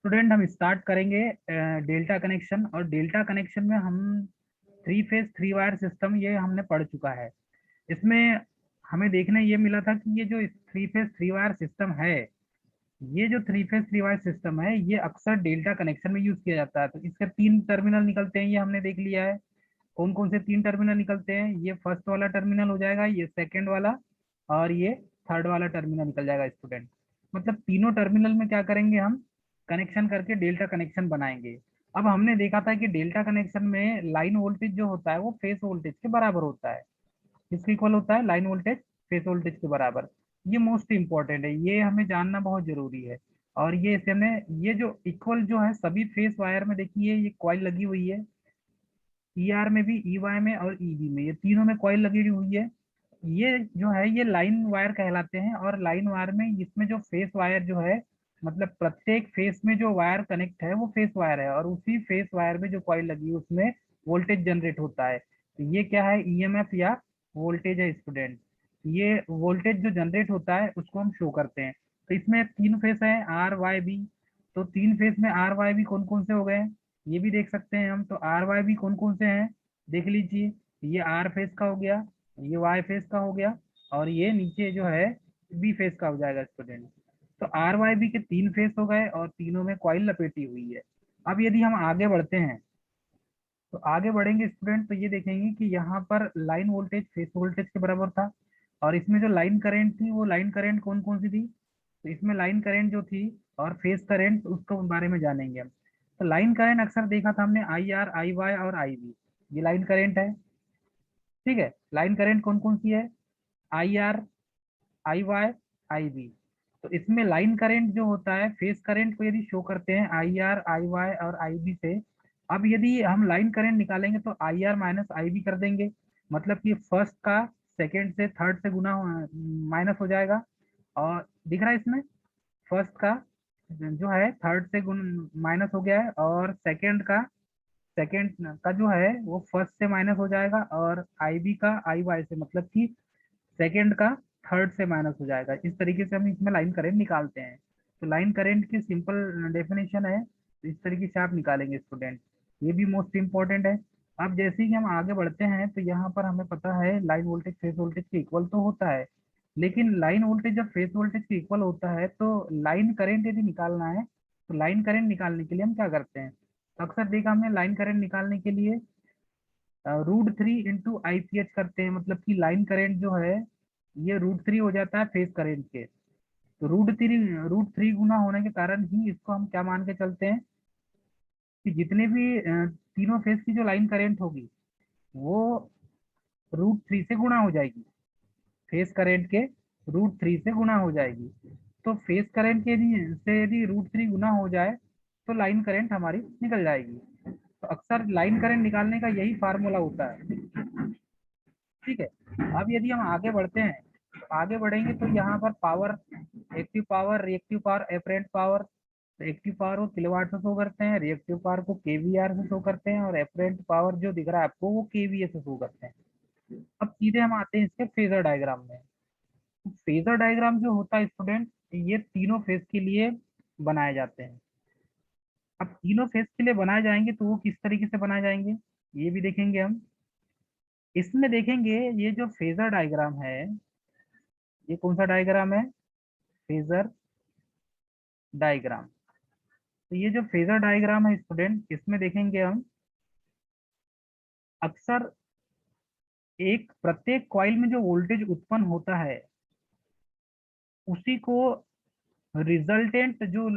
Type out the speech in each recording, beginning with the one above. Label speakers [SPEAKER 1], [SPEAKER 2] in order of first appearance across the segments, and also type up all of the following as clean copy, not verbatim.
[SPEAKER 1] Student हम start करेंगे delta connection. और डेल्टा कनेक्शन में हम three phase three wire system ये हमने पढ़ चुका है। इसमें हमें देखने ये मिला था कि ये जो three phase three wire system है, ये जो three phase three wire system है ये अक्सर डेल्टा कनेक्शन में यूज किया जाता है। तो इसके तीन टर्मिनल निकलते हैं, ये हमने देख लिया है। कौन कौन से तीन टर्मिनल निकलते हैं? ये फर्स्ट वाला टर्मिनल हो जाएगा, ये सेकंड वाला, और ये थर्ड वाला टर्मिनल निकल जाएगा स्टूडेंट। मतलब तीनों टर्मिनल में क्या करेंगे हम? कनेक्शन करके डेल्टा कनेक्शन बनाएंगे। अब हमने देखा था कि डेल्टा कनेक्शन में लाइन वोल्टेज जो होता है वो फेस वोल्टेज के बराबर होता है। किसके इक्वल होता है? लाइन वोल्टेज फेस वोल्टेज के बराबर। ये मोस्ट इंपॉर्टेंट है, ये हमें जानना बहुत जरूरी है। और ये इसे हमें, ये जो इक्वल जो है सभी फेस वायर में, देखिए ये कॉइल लगी हुई है। ई आर में भी, ई वाई में और ई बी में, ये तीनों में कॉइल लगी हुई है। ये जो है ये लाइन वायर कहलाते हैं। और लाइन वायर में इसमें जो फेस वायर जो है, मतलब प्रत्येक फेस में जो वायर कनेक्ट है वो फेस वायर है, और उसी फेस वायर में जो कॉइल लगी है उसमें वोल्टेज जनरेट होता है। तो ये क्या है? ईएमएफ या वोल्टेज है स्टूडेंट। ये वोल्टेज जो जनरेट होता है उसको हम शो करते हैं। तो इसमें तीन फेस है, आर वाई बी। तो तीन फेस में आर वाई बी कौन कौन से हो गए? ये भी देख सकते हैं हम। तो आर वाई भी कौन कौन से हैं देख लीजिए। ये आर फेस का हो गया, ये वाई फेस का हो गया, और ये नीचे जो है बी फेस का हो जाएगा स्टूडेंट। तो आर वाई बी के तीन फेस हो गए और तीनों में कॉइल लपेटी हुई है। अब यदि हम आगे बढ़ते हैं, तो आगे बढ़ेंगे स्टूडेंट, तो ये देखेंगे कि यहाँ पर लाइन वोल्टेज फेस वोल्टेज के बराबर था। और इसमें जो लाइन करंट थी वो लाइन करंट कौन कौन सी थी? तो इसमें लाइन करंट जो थी और फेस करंट, उसको बारे में जानेंगे हम। तो लाइन करंट अक्सर देखा था हमने, आई आर, आई वाई और आई बी। ये लाइन करंट है, ठीक है। लाइन करंट कौन कौन सी है? I R, I Y, I B. तो इसमें लाइन करंट जो होता है, फेस करंट को यदि शो करते हैं आई आर, आई वाई और आई बी से। अब यदि हम लाइन करंट निकालेंगे तो I R minus I B कर देंगे। मतलब कि फर्स्ट का सेकंड से थर्ड से गुना माइनस हो जाएगा। और दिख रहा है इसमें, फर्स्ट का जो है थर्ड से गुण माइनस हो गया है, और सेकंड का जो है वो फर्स्ट से माइनस हो जाएगा, और आई बी का आई वाई से, मतलब कि सेकंड का थर्ड से माइनस हो जाएगा। इस तरीके से हम इसमें लाइन करंट निकालते हैं। तो लाइन करंट की सिंपल डेफिनेशन है, तो इस तरीके से आप निकालेंगे स्टूडेंट। ये भी मोस्ट इंपॉर्टेंट है। अब जैसे ही हम आगे बढ़ते हैं तो यहाँ पर हमें पता है लाइन वोल्टेज फेस वोल्टेज के इक्वल तो होता है। लेकिन लाइन वोल्टेज जब फेस वोल्टेज के इक्वल होता है तो लाइन करंट यदि निकालना है, तो लाइन करंट निकालने के लिए हम क्या करते हैं? तो अक्सर देखा हमने, लाइन करंट निकालने के लिए √3 इंटू आई सी एच करते हैं। मतलब कि लाइन करंट जो है ये √3 हो जाता है फेज करंट के। तो √3 गुना होने के कारण ही इसको हम क्या मान के चलते हैं कि जितने भी तीनों फेज की जो लाइन करंट होगी वो √3 से गुना हो जाएगी। फेज करंट के √3 से गुना हो जाएगी। तो फेज करंट के यदि √3 गुना हो जाए तो लाइन करंट हमारी निकल जाएगी। तो अक्सर लाइन करंट निकालने का यही फार्मूला होता है, ठीक है। अब यदि हम आगे बढ़ते हैं, तो आगे बढ़ेंगे तो यहाँ पर power, active power, reactive power, apparent power. तो एक्टिव पावर को किलोवाट से शो करते हैं, रिएक्टिव पावर को केवीआर से शो करते हैं, और एपरेंट पावर जो दिख रहा है आपको वो केवीए से शो करते हैं। अब सीधे हम आते हैं इसके फेजर डायग्राम में। तो फेजर डायग्राम जो होता है स्टूडेंट, ये तीनों फेज के लिए बनाए जाते हैं। अब तीनों फेज के लिए बनाए जाएंगे तो वो किस तरीके से बनाए जाएंगे ये भी देखेंगे हम। इसमें देखेंगे ये जो फेजर डायग्राम है, ये कौन सा डायग्राम है? Phasor diagram. तो ये जो फेजर डायग्राम है स्टूडेंट, इसमें देखेंगे हम अक्सर एक प्रत्येक कॉइल में जो वोल्टेज उत्पन्न होता है उसी को रिजल्टेंट जो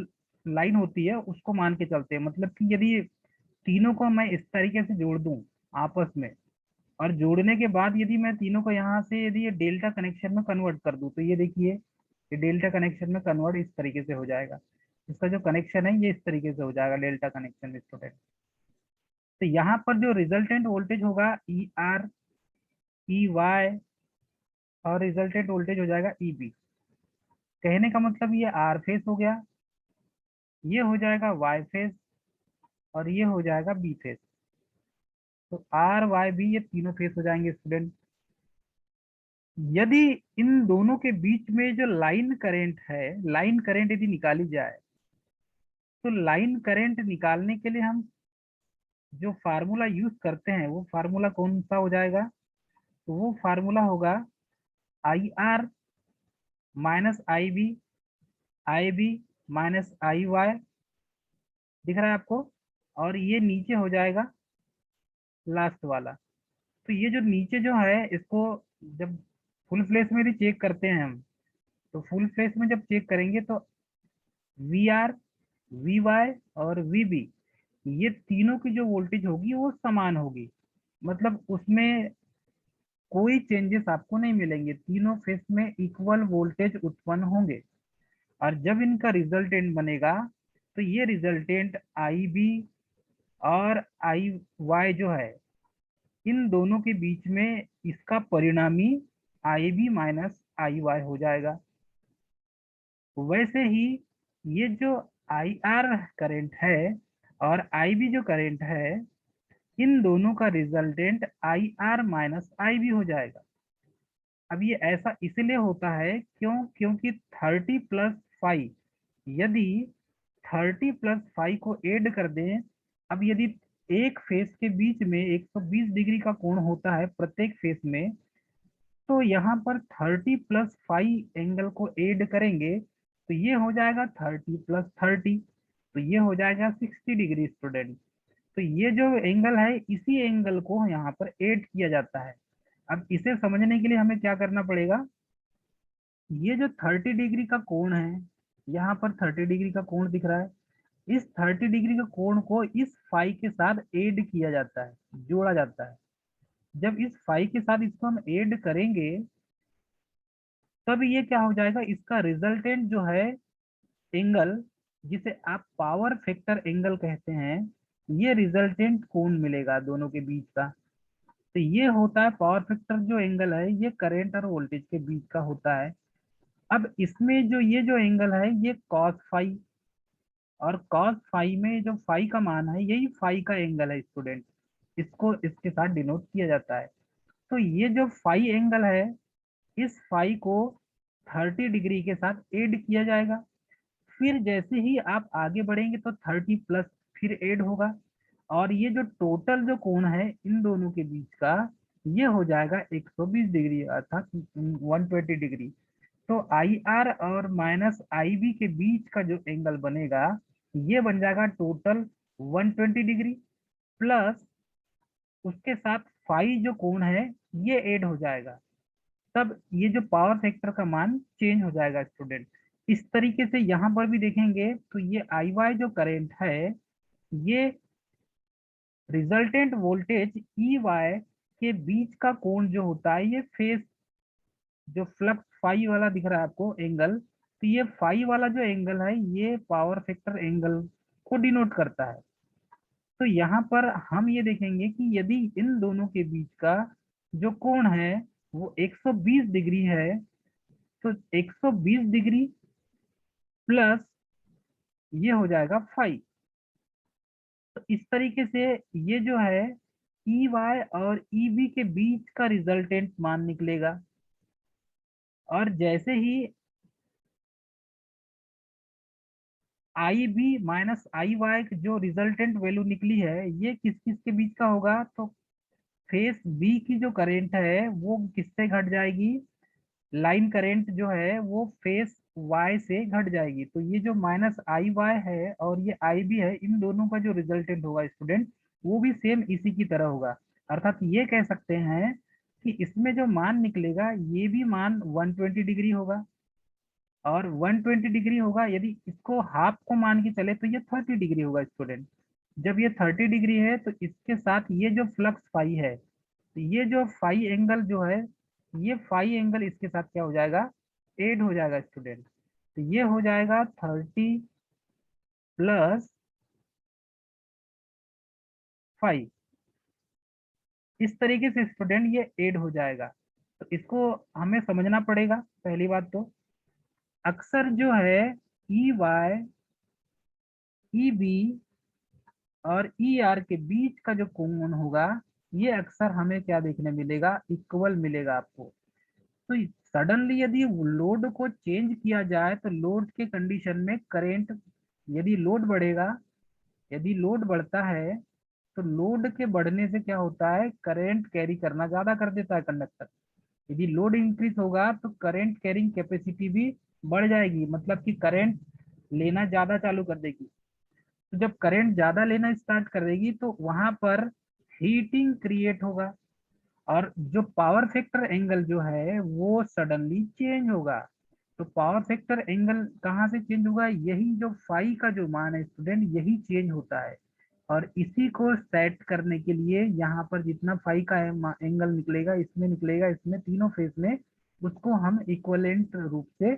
[SPEAKER 1] लाइन होती है उसको मान के चलते हैं। मतलब कि यदि तीनों को मैं इस तरीके से जोड़ दूं आपस में, और जोड़ने के बाद यदि मैं तीनों को यहाँ से यदि ये डेल्टा कनेक्शन में कन्वर्ट कर दूं, तो ये देखिए ये डेल्टा कनेक्शन में कन्वर्ट इस तरीके से हो जाएगा। इसका जो कनेक्शन है ये इस तरीके से हो जाएगा डेल्टा कनेक्शन में स्टूडेंट। तो यहाँ पर जो रिजल्टेंट वोल्टेज होगा ई आर, ई वाई, और रिजल्टेंट वोल्टेज हो जाएगा ई बी। कहने का मतलब ये आर फेस हो गया, ये हो जाएगा वाई फेस, और ये हो जाएगा बी फेस। तो आर वाई बी ये तीनों फेस हो जाएंगे स्टूडेंट। यदि इन दोनों के बीच में जो लाइन करंट है, लाइन करंट यदि निकाली जाए, तो लाइन करंट निकालने के लिए हम जो फार्मूला यूज करते हैं वो फार्मूला कौन सा हो जाएगा? तो वो फार्मूला होगा I R minus I B minus I Y. दिख रहा है आपको? और ये नीचे हो जाएगा लास्ट वाला। तो ये जो नीचे जो है इसको जब फुल फ्लेश में भी चेक करते हैं हम, तो फुल फ्लेश में जब चेक करेंगे तो वी आर, वी वाई और वी बी, ये तीनों की जो वोल्टेज होगी वो समान होगी। मतलब उसमें कोई चेंजेस आपको नहीं मिलेंगे, तीनों फेस में इक्वल वोल्टेज उत्पन्न होंगे। और जब इनका रिजल्टेंट बनेगा तो ये रिजल्टेंट आई बी और आई वाई जो है, इन दोनों के बीच में इसका परिणामी आई बी माइनस आई वाई हो जाएगा। वैसे ही ये जो आई आर करेंट है और आई बी जो करेंट है, इन दोनों का resultant I R minus I B हो जाएगा। अब ये ऐसा इसलिए होता है क्योंकि 30 + 5, यदि 30 + 5 को ऐड कर दें, अब यदि एक फेस के बीच में 120 डिग्री का कोण होता है प्रत्येक फेस में, तो यहाँ पर 30 + 5 एंगल को ऐड करेंगे तो ये हो जाएगा 30 + 30, तो ये हो जाएगा 60 डिग्री स्टूडेंट। तो ये जो एंगल है इसी एंगल को यहाँ पर ऐड किया जाता है। अब इसे समझने के लिए हमें क्या करना पड़ेगा? ये जो 30 डिग्री का कोण है, यहाँ पर 30 डिग्री का कोण दिख रहा है, इस 30 डिग्री के कोण को इस फाई के साथ ऐड किया जाता है, जोड़ा जाता है। जब इस फाई के साथ इसको हम ऐड करेंगे तब ये क्या हो जाएगा, इसका रिजल्टेंट जो है एंगल, जिसे आप पावर फैक्टर एंगल कहते हैं, ये रिजल्टेंट कोण मिलेगा दोनों के बीच का। तो ये होता है पावर फैक्टर जो एंगल है, ये करंट और वोल्टेज के बीच का होता है। अब इसमें जो ये जो एंगल है ये कॉस फाई, और कॉस फाई में जो फाई का मान है यही फाई का एंगल है स्टूडेंट, इसको इसके साथ डिनोट किया जाता है। तो ये जो फाई एंगल है, इस फाई को 30 डिग्री के साथ ऐड किया जाएगा। फिर जैसे ही आप आगे बढ़ेंगे तो 30 प्लस फिर ऐड होगा, और ये जो टोटल जो कोण है इन दोनों के बीच का, ये हो जाएगा 120 डिग्री अर्थात 120 डिग्री। तो आई आर और माइनस आई बी के बीच का जो एंगल बनेगा ये बन जाएगा टोटल 120 डिग्री, प्लस उसके साथ फाई जो कोण है ये ऐड हो जाएगा। तब ये जो पावर फैक्टर का मान चेंज हो जाएगा स्टूडेंट। इस तरीके से यहाँ पर भी देखेंगे तो ये आई वाई जो करेंट है, ये रिजल्टेंट वोल्टेज ई वाई के बीच का कोण जो होता है, ये फेस जो फ्लक्स फाई वाला दिख रहा है आपको एंगल, तो ये फाई वाला जो एंगल है ये पावर फैक्टर एंगल को डिनोट करता है। तो यहाँ पर हम ये देखेंगे कि यदि इन दोनों के बीच का जो कोण है वो 120 डिग्री है, तो 120 डिग्री प्लस ये हो जाएगा फाई। तो इस तरीके से ये जो है ई वाई और ई बी के बीच का रिजल्टेंट मान निकलेगा। और जैसे ही आई बी माइनस आई वाई जो रिजल्टेंट वैल्यू निकली है ये किस किस के बीच का होगा, तो फेस बी की जो करंट है वो किससे घट जाएगी, लाइन करंट जो है वो फेस वाई से घट जाएगी। तो ये जो माइनस आई वाई है और ये आई बी है, इन दोनों का जो रिजल्टेंट होगा स्टूडेंट वो भी सेम इसी की तरह होगा। अर्थात ये कह सकते हैं कि इसमें जो मान निकलेगा ये भी मान 120 डिग्री होगा, और 120 डिग्री होगा। यदि इसको हाफ को मान के चले तो ये 30 डिग्री होगा स्टूडेंट। जब ये 30 डिग्री है तो इसके साथ ये जो फ्लक्स फाई है, तो ये जो फाई एंगल जो है, ये फाई एंगल इसके साथ क्या हो जाएगा, एड हो जाएगा स्टूडेंट। तो ये हो जाएगा 30 + 5। इस तरीके से स्टूडेंट ये एड हो जाएगा। तो इसको हमें समझना पड़ेगा। पहली बात तो अक्सर जो है ई वाई, ई बी और ई आर के बीच का जो कोण होगा, ये अक्सर हमें क्या देखने मिलेगा, इक्वल मिलेगा आपको। तो सडनली यदि लोड को चेंज किया जाए तो लोड के कंडीशन में करंट यदि लोड बढ़ेगा, यदि लोड बढ़ता है तो लोड के बढ़ने से क्या होता है, करंट कैरी करना ज्यादा कर देता है कंडक्टर। यदि लोड इंक्रीज होगा तो करंट कैरिंग कैपेसिटी भी बढ़ जाएगी, मतलब कि करंट लेना ज्यादा चालू कर देगी। तो जब करंट ज्यादा लेना स्टार्ट कर देगी तो वहां पर हीटिंग क्रिएट होगा, और जो पावर फैक्टर एंगल जो है वो सडनली चेंज होगा। तो पावर फैक्टर एंगल कहाँ से चेंज होगा, यही जो फाई का जो मान है स्टूडेंट, यही चेंज होता है। और इसी को सेट करने के लिए यहाँ पर जितना फाई का एंगल निकलेगा, इसमें निकलेगा, इसमें तीनों फेस में, उसको हम इक्वलेंट रूप से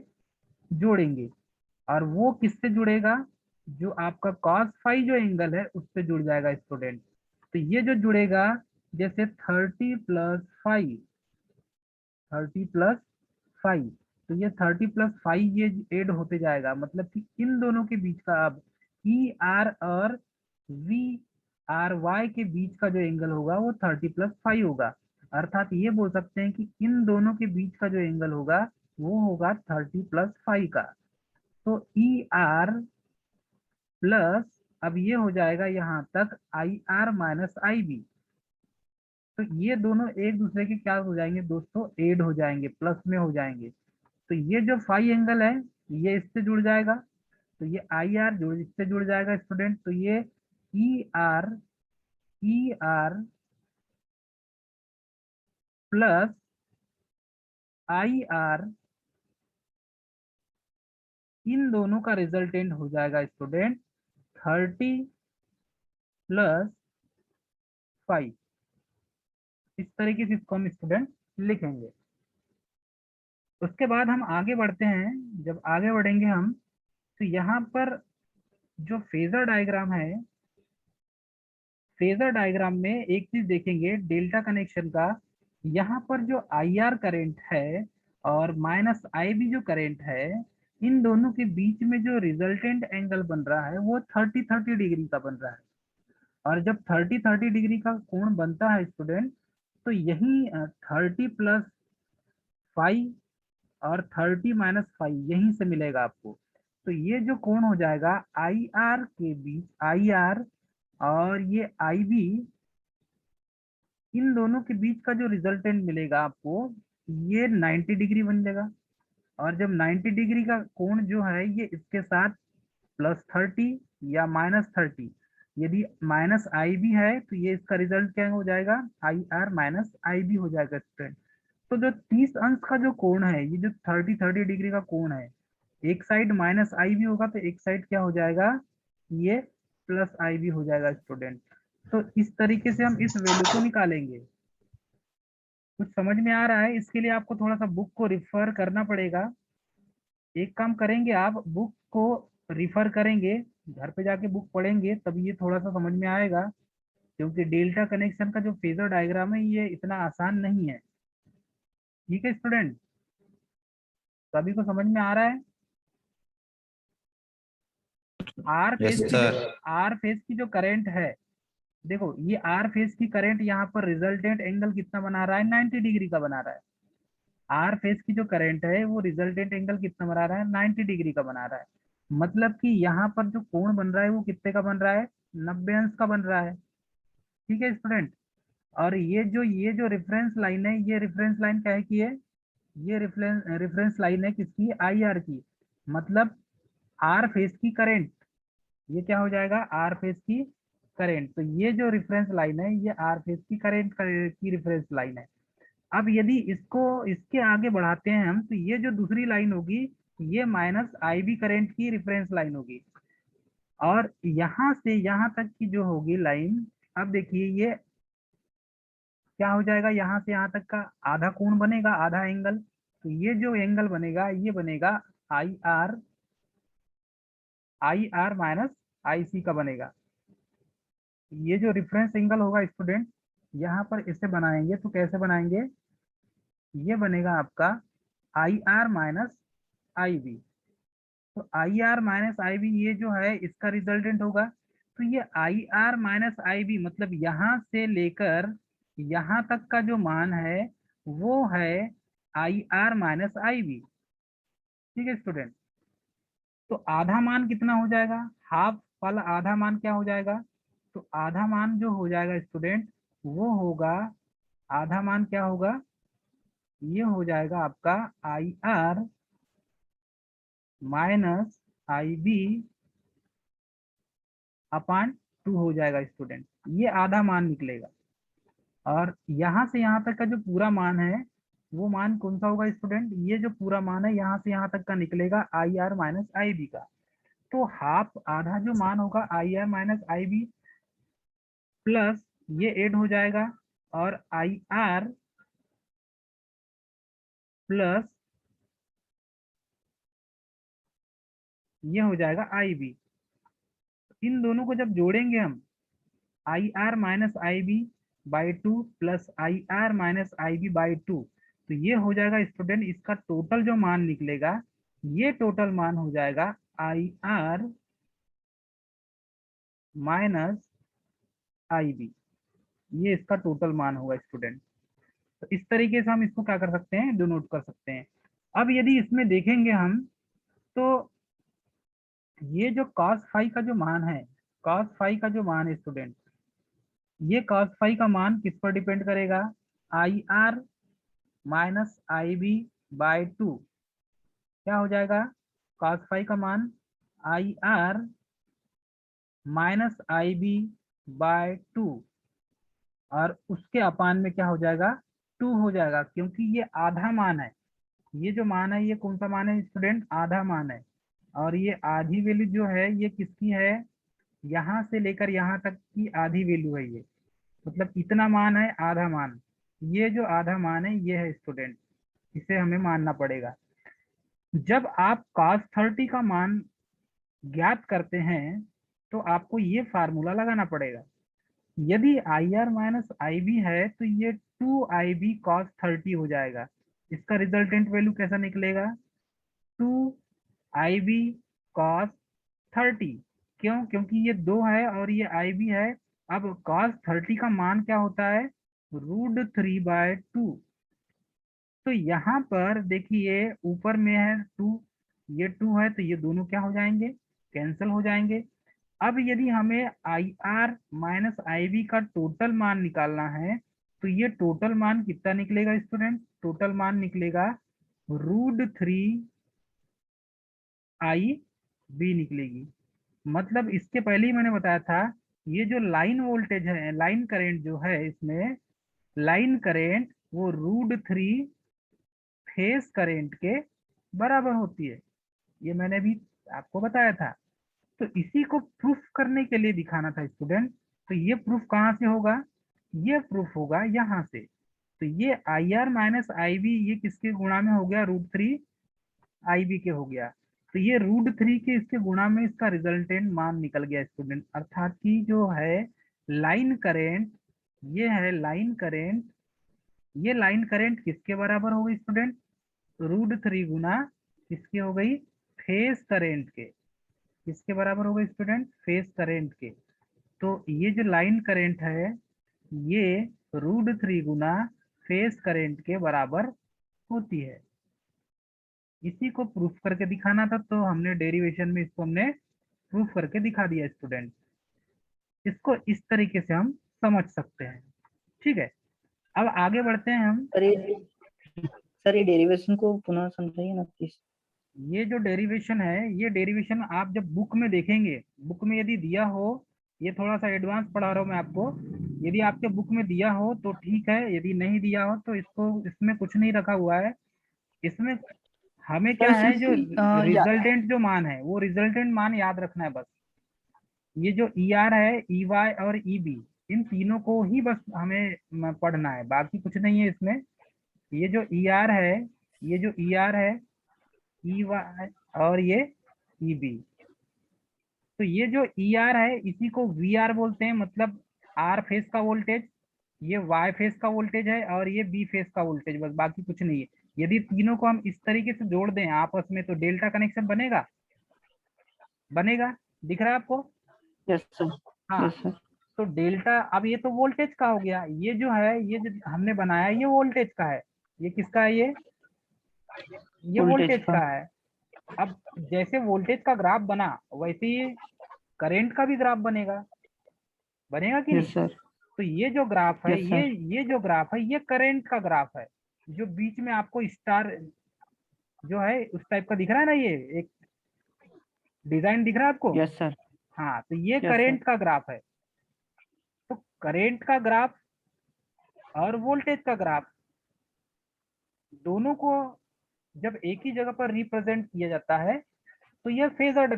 [SPEAKER 1] जोड़ेंगे। और वो किससे जुड़ेगा, जो आपका कॉस फाई जो एंगल है उससे जुड़ जाएगा स्टूडेंट। तो ये जो जुड़ेगा, जैसे 30 + 5, 30 + 5, तो ये 30 + 5 ये ऐड होते जाएगा, मतलब कि इन दोनों के बीच का अब ई आर और वी आर वाई के बीच का जो एंगल होगा वो 30 + 5 होगा। अर्थात ये बोल सकते हैं कि इन दोनों के बीच का जो एंगल होगा वो होगा 30 + 5 का। तो ई आर प्लस, अब ये हो जाएगा यहाँ तक I R minus I B. तो ये दोनों एक दूसरे के क्या हो जाएंगे दोस्तों, एड हो जाएंगे, प्लस में हो जाएंगे। तो ये जो फाई एंगल है ये इससे जुड़ जाएगा, तो ये आई आर जो इससे जुड़ जाएगा स्टूडेंट। तो ये E R plus I R, इन दोनों का रिजल्टेंट हो जाएगा स्टूडेंट 30 + 5। इस तरीके से इसको हम स्टूडेंट लिखेंगे। उसके बाद हम आगे बढ़ते हैं। जब आगे बढ़ेंगे हम, तो यहाँ पर जो फेजर डायग्राम है, फेजर डायग्राम में एक चीज देखेंगे डेल्टा कनेक्शन का। यहाँ पर जो आई आर करेंट है और माइनस आई बी जो करेंट है, इन दोनों के बीच में जो रिजल्टेंट एंगल बन रहा है वो 30-30 डिग्री का बन रहा है। और जब 30-30 डिग्री का कोण बनता है स्टूडेंट, तो यही 30 + 5 और 30 - 5 यहीं से मिलेगा आपको। तो ये जो कोण हो जाएगा आई आर के बीच, आई आर और ये आई बी, इन दोनों के बीच का जो रिजल्टेंट मिलेगा आपको, ये 90 डिग्री बन जाएगा। और जब 90 डिग्री का कोण जो है ये इसके साथ +30 या -30, यदि माइनस आई बी है तो ये इसका रिजल्ट क्या हो जाएगा, I R minus I B हो जाएगा स्टूडेंट। तो जो 30 अंश का जो कोण है, ये जो 30-30 डिग्री का कोण है, एक साइड माइनस आई बी होगा तो एक साइड क्या हो जाएगा, ये प्लस आई बी हो जाएगा स्टूडेंट। तो इस तरीके से हम इस वैल्यू को निकालेंगे। कुछ समझ में आ रहा है, इसके लिए आपको थोड़ा सा बुक को रिफर करना पड़ेगा। एक काम करेंगे, आप बुक को रिफर करेंगे, घर पे जाके बुक पढ़ेंगे, तब ये थोड़ा सा समझ में आएगा। क्योंकि डेल्टा कनेक्शन का जो फेजर डायग्राम है ये इतना आसान नहीं है। ठीक है स्टूडेंट, सभी को समझ में आ रहा है। आर
[SPEAKER 2] यस
[SPEAKER 1] फेज की जो
[SPEAKER 2] सर।
[SPEAKER 1] आर फेज की जो करंट है, देखो ये आर फेज की करंट यहाँ पर रिजल्टेंट एंगल कितना बना रहा है, 90 डिग्री का बना रहा है। आर फेज की जो करंट है वो रिजल्टेंट एंगल कितना बना रहा है, 90 डिग्री का बना रहा है। मतलब कि यहाँ पर जो कोण बन रहा है वो कितने का बन रहा है, 90 अंश का बन रहा है। ठीक है स्टूडेंट। और ये जो रेफरेंस लाइन है, ये रेफरेंस लाइन क्या है कि ये रेफरेंस रेफरेंस लाइन है किसकी, आई आर की। मतलब आर फेज की करंट, ये क्या हो जाएगा, आर फेज की करंट। तो ये जो रेफरेंस लाइन है ये आर फेज की करंट की रेफरेंस लाइन है। अब यदि इसको इसके आगे बढ़ाते हैं हम, तो ये जो दूसरी लाइन होगी ये माइनस आई बी करंट की रेफरेंस लाइन होगी। और यहाँ से यहाँ तक की जो होगी लाइन, अब देखिए ये क्या हो जाएगा, यहाँ से यहाँ तक का आधा कोण बनेगा, आधा एंगल। तो ये जो एंगल बनेगा ये बनेगा आई आर माइनस आई सी का बनेगा। ये जो रेफरेंस एंगल होगा स्टूडेंट, यहाँ पर इसे बनाएंगे तो कैसे बनाएंगे, ये बनेगा आपका I R minus I B. तो I R minus I B ये जो है इसका रिजल्टेंट होगा। तो ये I R minus I B मतलब यहाँ से लेकर यहाँ तक का जो मान है वो है I R minus I B. ठीक है स्टूडेंट। तो आधा मान कितना हो जाएगा, हाफ वाला आधा मान क्या हो जाएगा, तो आधा मान जो हो जाएगा स्टूडेंट वो होगा, आधा मान क्या होगा, ये हो जाएगा आपका I R minus I B upon 2 हो जाएगा स्टूडेंट, ये आधा मान निकलेगा। और यहाँ से यहाँ तक का जो पूरा मान है वो मान कौन सा होगा स्टूडेंट, ये जो पूरा मान है यहाँ से यहाँ तक का निकलेगा I R minus I B का। तो हाफ आधा जो मान होगा I R minus I B plus ये ऐड हो जाएगा और आई आर प्लस ये हो जाएगा आई बी। इन दोनों को जब जोड़ेंगे हम I R minus I B by 2 plus I R minus I B by 2, तो ये हो जाएगा स्टूडेंट, इसका टोटल जो मान निकलेगा ये टोटल मान हो जाएगा I R minus I B, ये इसका टोटल मान होगा स्टूडेंट। तो इस तरीके से हम इसको क्या कर सकते हैं, डिनोट कर सकते हैं। अब यदि इसमें देखेंगे हम तो ये जो cos फाई का जो मान है, cos फाई का जो मान है स्टूडेंट, ये cos फाई का मान किस पर डिपेंड करेगा, I R minus I B by 2, क्या हो जाएगा, cos फाई का मान I R minus I B by 2 और उसके अपान में क्या हो जाएगा, 2 हो जाएगा, क्योंकि ये आधा मान है, ये जो मान है ये कौन सा मान है स्टूडेंट, आधा मान है। और ये आधी वैल्यू जो है ये किसकी है, यहाँ से लेकर यहाँ तक की आधी वैल्यू है ये, मतलब इतना मान है आधा मान, ये जो आधा मान है ये है स्टूडेंट, इसे हमें मानना पड़ेगा। जब आप cos 30 का मान ज्ञात करते हैं तो आपको ये फार्मूला लगाना पड़ेगा। यदि I R minus I B है तो ये 2 आई बी कॉस 30 हो जाएगा, इसका रिजल्टेंट वैल्यू कैसा निकलेगा, 2 आई बी कॉस 30, क्यों, क्योंकि ये 2 है और ये आई बी है। अब कॉस 30 का मान क्या होता है, √3/2। तो यहाँ पर देखिए ऊपर में है 2, ये 2 है तो ये दोनों क्या हो जाएंगे, कैंसिल हो जाएंगे। अब यदि हमें I R minus I B का टोटल मान निकालना है तो ये टोटल मान कितना निकलेगा स्टूडेंट, टोटल मान निकलेगा √3 आई बी निकलेगी। मतलब इसके पहले ही मैंने बताया था, ये जो लाइन वोल्टेज है, लाइन करंट जो है इसमें, लाइन करंट वो √3 फेस करंट के बराबर होती है, ये मैंने भी आपको बताया था। तो इसी को प्रूफ करने के लिए दिखाना था स्टूडेंट। तो ये प्रूफ कहाँ से होगा, ये प्रूफ होगा यहाँ से। तो ये I R minus I B ये किसके गुणा में हो गया, √3 आई बी के हो गया। तो ये √3 के इसके गुणा में इसका रिजल्टेंट मान निकल गया स्टूडेंट, अर्थात कि जो है लाइन करेंट, ये है लाइन करेंट, ये लाइन करेंट किसके बराबर हो गई स्टूडेंट, √3 गुना किसके हो गई, फेस करेंट के, किसके बराबर हो गई स्टूडेंट, फेस करेंट के। तो ये जो लाइन करेंट है ये √3 गुना फेस करेंट के बराबर होती है। इसी को प्रूफ करके दिखाना था, तो हमने डेरिवेशन में इसको हमने प्रूफ करके दिखा दिया स्टूडेंट। इसको इस तरीके से हम समझ सकते हैं, ठीक है। अब आगे बढ़ते हैं हम।
[SPEAKER 2] सर ये डेरिवेशन को पुनः समझाइए ना प्लीज।
[SPEAKER 1] ये जो डेरिवेशन है, ये डेरिवेशन आप जब बुक में देखेंगे, बुक में यदि दिया हो, ये थोड़ा सा एडवांस पढ़ा रहा हूँ मैं आपको, यदि आपके बुक में दिया हो तो ठीक है, यदि नहीं दिया हो तो इसको, इसमें कुछ नहीं रखा हुआ है। इसमें हमें क्या है, जो रिजल्टेंट जो मान है वो रिजल्टेंट मान याद रखना है बस। ये जो ई आर है, ई वाई और ई बी, इन तीनों को ही बस हमें पढ़ना है, बाकी कुछ नहीं है इसमें। ये जो ई आर है, ये जो ई आर है, ई वाई और ये ई बी, तो ये जो ई आर है इसी को वी आर बोलते हैं, मतलब आर फेस का वोल्टेज, ये वाई फेस का वोल्टेज है और ये बी फेस का वोल्टेज, बस बाकी कुछ नहीं है। यदि तीनों को हम इस तरीके से जोड़ दें आपस में तो डेल्टा कनेक्शन बनेगा, बनेगा, दिख रहा है आपको,
[SPEAKER 2] यस सर।
[SPEAKER 1] हाँ।
[SPEAKER 2] Yes sir.
[SPEAKER 1] तो डेल्टा, अब ये तो वोल्टेज का हो गया, ये जो है ये जो हमने बनाया ये वोल्टेज का है, ये किसका है, ये
[SPEAKER 2] वोल्टेज
[SPEAKER 1] वोल्टेज
[SPEAKER 2] का।
[SPEAKER 1] का है। अब जैसे वोल्टेज का ग्राफ बना वैसे ही करंट का भी ग्राफ बनेगा, बनेगा कि नहीं?
[SPEAKER 2] Yes sir.
[SPEAKER 1] तो ये जो ग्राफ है,
[SPEAKER 2] यस
[SPEAKER 1] ये
[SPEAKER 2] सर।
[SPEAKER 1] ये जो ग्राफ है ये करंट का ग्राफ है। जो बीच में आपको स्टार जो है उस टाइप का दिख रहा है ना, ये एक डिजाइन दिख रहा है आपको।
[SPEAKER 2] Yes sir.
[SPEAKER 1] हाँ, तो ये
[SPEAKER 2] यस सर।
[SPEAKER 1] करंट का ग्राफ है। तो करंट का ग्राफ और वोल्टेज का ग्राफ दोनों को जब एक ही जगह पर रिप्रेजेंट किया जाता है तो यह फेजर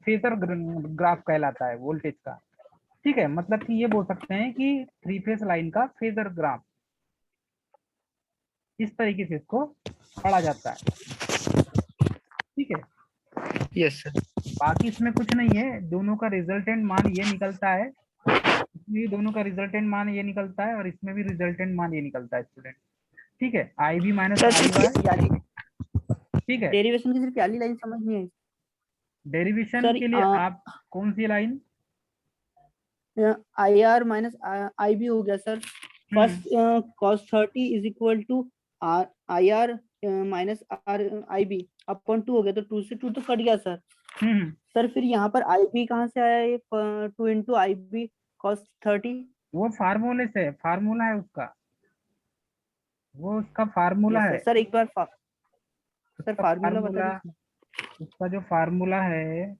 [SPEAKER 1] फेजर ग्राफ कहलाता है वोल्टेज का। ठीक है, मतलब कि ये बोल सकते हैं कि थ्री फेज लाइन का फेजर ग्राफ, इस तरीके से इसको पढ़ा जाता है। ठीक है,
[SPEAKER 2] यस सर।
[SPEAKER 1] बाकी इसमें कुछ नहीं है, दोनों का रिजल्टेंट मान ये निकलता है, इसमें भी दोनों का रिजल्टेंट मान ये निकलता है और इसमें भी रिजल्टेंट मान ये निकलता है स्टूडेंट। ठीक है, आई बी माइनस
[SPEAKER 2] सर
[SPEAKER 1] आई
[SPEAKER 2] सिर्फ
[SPEAKER 1] वाई।
[SPEAKER 2] ये वाली
[SPEAKER 1] ठीक है,
[SPEAKER 2] डेरिवेशन की सिर्फ ये वाली लाइन समझ नहीं आई
[SPEAKER 1] डेरिवेशन
[SPEAKER 2] सर।
[SPEAKER 1] के लिए आप कौन सी line?
[SPEAKER 2] I R minus I B हो गया sir. First cos 30 is equal to I R minus R I B upon 2 हो गया, तो 2 से 2 तो कट गया सर।
[SPEAKER 1] हम्म,
[SPEAKER 2] सर फिर यहाँ पर आई बी कहाँ से आया? ये 2 इंटू आई बी cos 30।
[SPEAKER 1] वो फार्मूले से, फार्मूला है उसका, वो उसका फार्मूला
[SPEAKER 2] यस सर।
[SPEAKER 1] है।
[SPEAKER 2] सर एक बार सर
[SPEAKER 1] उसका
[SPEAKER 2] फार्मूला बता
[SPEAKER 1] फार्मूला,
[SPEAKER 2] दीजिए।
[SPEAKER 1] उसका जो फार्मूला है,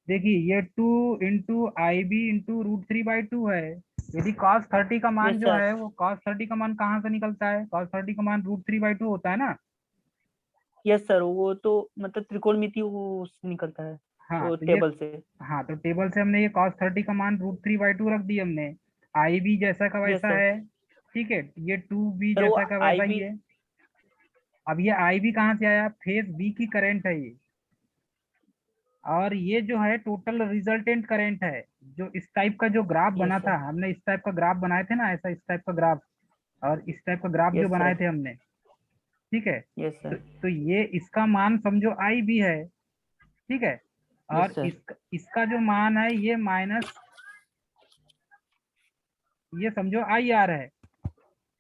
[SPEAKER 1] देखिए ये 2 इंटू आई बी इंटू √3/2 है। यदि cos 30 का मान
[SPEAKER 2] यस
[SPEAKER 1] जो
[SPEAKER 2] सर।
[SPEAKER 1] है वो cos 30 का मान कहाँ से निकलता है? cos 30 का मान √3/2 होता है ना।
[SPEAKER 2] यस सर, वो तो मतलब त्रिकोणमिति वो उससे निकलता है,
[SPEAKER 1] हाँ
[SPEAKER 2] वो
[SPEAKER 1] तो ये,
[SPEAKER 2] टेबल से।
[SPEAKER 1] हाँ तो टेबल से हमने ये cos 30 का मान √3/2 रख दिया हमने। आई बी जैसा का
[SPEAKER 2] यस
[SPEAKER 1] वैसा
[SPEAKER 2] सर।
[SPEAKER 1] है। ठीक है, ये 2 बी
[SPEAKER 2] सर वो
[SPEAKER 1] जैसा का
[SPEAKER 2] आई
[SPEAKER 1] वैसा ही
[SPEAKER 2] बी।
[SPEAKER 1] है। अब ये आई बी कहाँ से आया? फेज बी की करंट है ये। और ये जो है टोटल रिजल्टेंट करंट है। जो इस टाइप का जो ग्राफ
[SPEAKER 2] यस
[SPEAKER 1] बना था,
[SPEAKER 2] सर।
[SPEAKER 1] हमने इस टाइप का ग्राफ बनाए थे ना, ऐसा इस टाइप का ग्राफ और इस टाइप का ग्राफ जो
[SPEAKER 2] यस
[SPEAKER 1] बनाए
[SPEAKER 2] सर।
[SPEAKER 1] थे हमने। ठीक है,
[SPEAKER 2] यस सर।
[SPEAKER 1] तो ये इसका मान समझो आई बी है। ठीक है,
[SPEAKER 2] यस
[SPEAKER 1] और
[SPEAKER 2] सर।
[SPEAKER 1] इसका जो मान है ये माइनस, ये समझो आई आर है।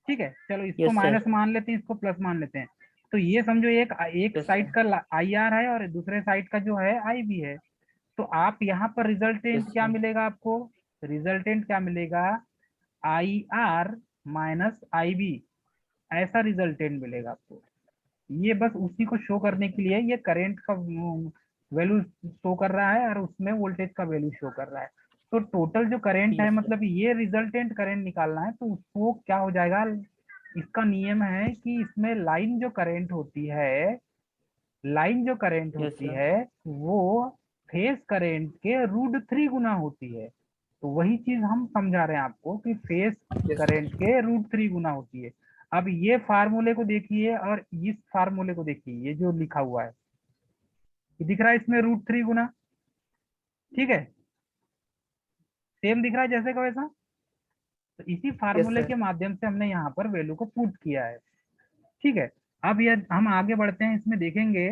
[SPEAKER 1] ठीक है, चलो इसको
[SPEAKER 2] यस
[SPEAKER 1] माइनस
[SPEAKER 2] सर।
[SPEAKER 1] मान लेते हैं, इसको प्लस मान लेते हैं। तो ये समझो एक एक
[SPEAKER 2] यस
[SPEAKER 1] साइड
[SPEAKER 2] सर।
[SPEAKER 1] का आई आर है और दूसरे साइड का जो है आई बी है। तो आप यहाँ पर
[SPEAKER 2] यस
[SPEAKER 1] रिजल्टेंट क्या
[SPEAKER 2] सर।
[SPEAKER 1] मिलेगा आपको? रिजल्टेंट क्या मिलेगा? I R minus I B, ऐसा रिजल्टेंट मिलेगा आपको। ये बस उसी को शो करने के लिए ये करंट का वैल्यू शो कर रहा है और उसमें वोल्टेज का वैल्यू शो कर रहा है। तो टोटल जो करंट है,
[SPEAKER 2] यस सर।
[SPEAKER 1] मतलब ये रिजल्टेंट करंट निकालना है, तो उसको क्या हो जाएगा? इसका नियम है कि इसमें लाइन जो करंट होती है, लाइन जो करंट
[SPEAKER 2] यस
[SPEAKER 1] होती
[SPEAKER 2] सर।
[SPEAKER 1] है वो फेज करंट के √3 गुना होती है। तो वही चीज हम समझा रहे हैं आपको कि फेज
[SPEAKER 2] यस
[SPEAKER 1] करंट के √3 गुना होती है। अब ये फार्मूले को देखिए और इस फार्मूले को देखिए, ये जो लिखा हुआ है ये दिख रहा है इसमें √3 गुना। ठीक है, सेम दिख रहा है जैसे का वैसा। तो इसी
[SPEAKER 2] यस
[SPEAKER 1] फार्मूले के
[SPEAKER 2] सर।
[SPEAKER 1] माध्यम से हमने यहाँ पर वैल्यू को पुट किया है। ठीक है, अब ये हम आगे बढ़ते हैं, इसमें देखेंगे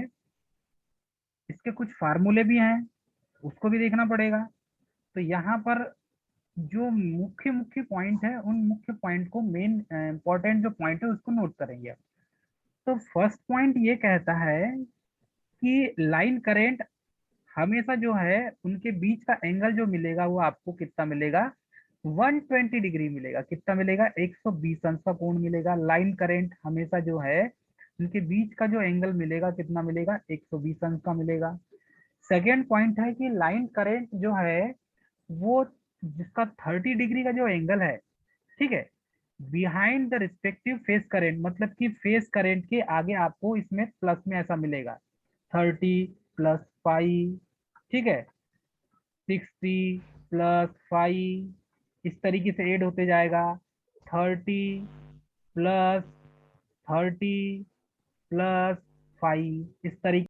[SPEAKER 1] इसके कुछ फार्मूले भी हैं, उसको भी देखना पड़ेगा। तो यहाँ पर जो मुख्य मुख्य पॉइंट है, उन मुख्य पॉइंट को, मेन इंपॉर्टेंट जो पॉइंट है उसको नोट करेंगे। तो फर्स्ट पॉइंट ये कहता है कि लाइन करंट हमेशा जो है उनके बीच का एंगल जो मिलेगा वो आपको कितना मिलेगा? 120 डिग्री मिलेगा। कितना मिलेगा? 120 अंश का कोण मिलेगा। लाइन करंट हमेशा जो है उनके बीच का जो एंगल मिलेगा कितना मिलेगा? 120 अंश का मिलेगा। सेकेंड पॉइंट है कि लाइन करंट जो है वो जिसका 30 डिग्री का जो एंगल है, ठीक है, behind the respective face current, मतलब कि फेस करंट के आगे आपको इसमें प्लस में ऐसा मिलेगा 30 प्लस 5, ठीक है, 60 प्लस 5, इस तरीके से ऐड होते जाएगा। 30 प्लस 30 प्लस 5, इस तरीके